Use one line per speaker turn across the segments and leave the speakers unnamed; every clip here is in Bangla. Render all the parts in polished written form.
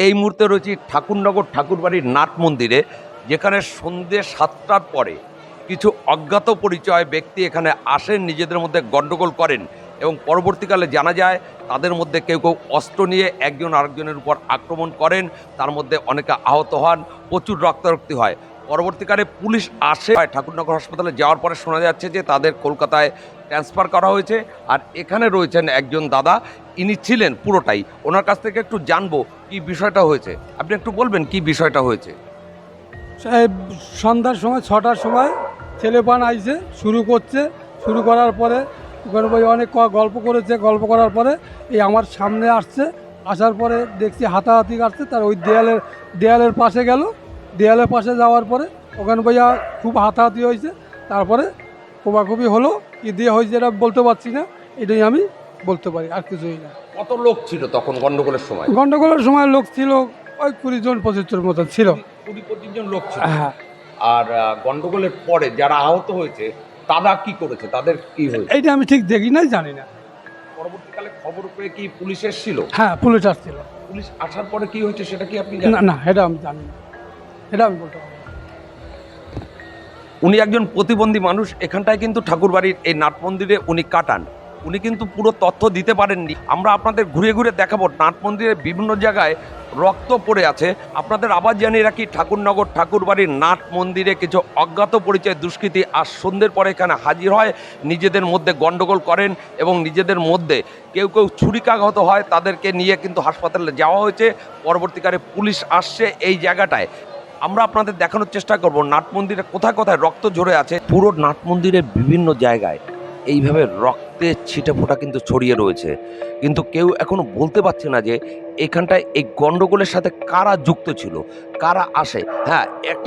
এই মুহূর্তে রয়েছি ঠাকুরনগর ঠাকুরবাড়ির নাট মন্দিরে, যেখানে সন্ধ্যে 7টার পরে কিছু অজ্ঞাত পরিচয় ব্যক্তি এখানে আসেন, নিজেদের মধ্যে গণ্ডগোল করেন এবং পরবর্তীকালে জানা যায় তাদের মধ্যে কেউ কেউ অস্ত্র নিয়ে একজন আরেকজনের উপর আক্রমণ করেন, তার মধ্যে অনেকে আহত হন, প্রচুর রক্তারক্তি হয়। পরবর্তীকালে পুলিশ আসে, ঠাকুরনগর হাসপাতালে যাওয়ার পরে শোনা যাচ্ছে যে তাদের কলকাতায় ট্রান্সফার করা হয়েছে। আর এখানে রয়েছেন একজন দাদা, ইনি ছিলেন পুরোটাই, ওনার কাছ থেকে একটু জানবো কি বিষয়টা হয়েছে। আপনি একটু বলবেন কি বিষয়টা হয়েছে?
সন্ধ্যার সময় 6টার সময় ছেলেপান আইছে, শুরু করার পরে ওখানে ওই অনেক গল্প গল্প করার পরে এই আমার সামনে আসছে, আসার পরে দেখছি হাতাহাতি কাটছে, তার ওই দেয়ালের পাশে গেল, দেয়ালের পাশে যাওয়ার পরে ওখানে ভাইয়া খুব হাতাহাতি হয়েছে, তারপরে কোবাকুবি হলো, কি দিয়ে হয়েছে এটা বলতে পারছি না, এটাই আমি বলতে পারি, আর কিছুই না।
কত লোক ছিল তখন গন্ডগোলের সময়?
গন্ডগোলের সময় লোক ছিল ওই 20 জন 25 জন মতো ছিল।
20-25 জন লোক ছিল।
হ্যাঁ,
আর গন্ডগোলের পরে যারা আহত হয়েছে তারা কি করেছে, তাদের কি হয়েছে?
এইটা আমি ঠিক দেখি নাই, জানি না।
পরবর্তীকালে খবর পেয়ে কি পুলিশ এসেছিল?
হ্যাঁ, পুলিশ আসছিল।
পুলিশ আসার পরে কি হয়েছে সেটা কি আপনি
না
জানেন?
না, এটা আমি জানি না, এটা আমি বলতে পারবো না।
উনি একজন প্রতিবন্ধী মানুষ, এখানটায় কিন্তু ঠাকুরবাড়ির এই নাট মন্দিরে উনি কাটান, উনি কিন্তু পুরো তথ্য দিতে পারেননি। আমরা আপনাদের ঘুরে ঘুরে দেখাবো নাট মন্দিরের বিভিন্ন জায়গায় রক্ত পড়ে আছে। আপনাদের আবার জানিয়ে রাখি, ঠাকুরনগর ঠাকুরবাড়ির নাট মন্দিরে কিছু অজ্ঞাত পরিচয় দুষ্কৃতী আজ সন্ধ্যের পরে এখানে হাজির হয়, নিজেদের মধ্যে গণ্ডগোল করেন এবং নিজেদের মধ্যে কেউ কেউ ছুরিকাঘাত হয়, তাদেরকে নিয়ে কিন্তু হাসপাতালে যাওয়া হয়েছে। পরবর্তীকালে পুলিশ আসছে এই জায়গাটায়। আমরা আপনাদের দেখানোর চেষ্টা করব নাট মন্দিরে কোথায় কোথায় রক্ত ঝরে আছে। পুরো নাট মন্দিরের বিভিন্ন জায়গায় এইভাবে রক্তের ছিটেফোঁটা কিন্তু ছড়িয়ে রয়েছে, কিন্তু কেউ এখনো বলতে পারছে না যে এখানটায় এই গণ্ডগোলের সাথে কারা যুক্ত ছিল, কারা আসে। হ্যাঁ,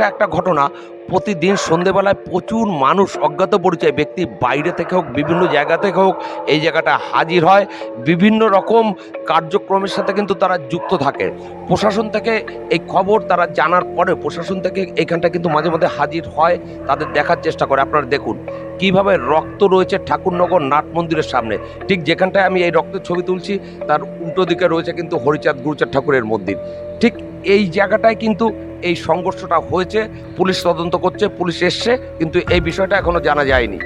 একটা ঘটনা, প্রতিদিন সন্ধেবেলায় প্রচুর মানুষ, অজ্ঞাত পরিচয় ব্যক্তি বাইরে থেকে হোক বিভিন্ন জায়গা থেকে হোক এই জায়গাটা হাজির হয়, বিভিন্ন রকম কার্যক্রমের সাথে কিন্তু তারা যুক্ত থাকে। প্রশাসন থেকে এই খবর তারা জানার পরে প্রশাসন থেকে এখানটা কিন্তু মাঝে মধ্যে হাজির হয়, তাদের দেখার চেষ্টা করে। আপনারা দেখুন কিভাবে রক্ত রয়েছে ঠাকুরনগর নাট মন্দিরের সামনে। ঠিক যেখানটায় আমি এই রক্তের ছবি তুলছি তার উল্টো দিকে রয়েছে কিন্তু হরিচাঁদ গুরুচাঁদ ঠাকুরের মন্দির। ঠিক এই জায়গাটায় কিন্তু এই সংঘর্ষটা হয়েছে। পুলিশ তদন্ত করছে, পুলিশ এসছে, কিন্তু এই বিষয়টা এখনো জানা যায়নি।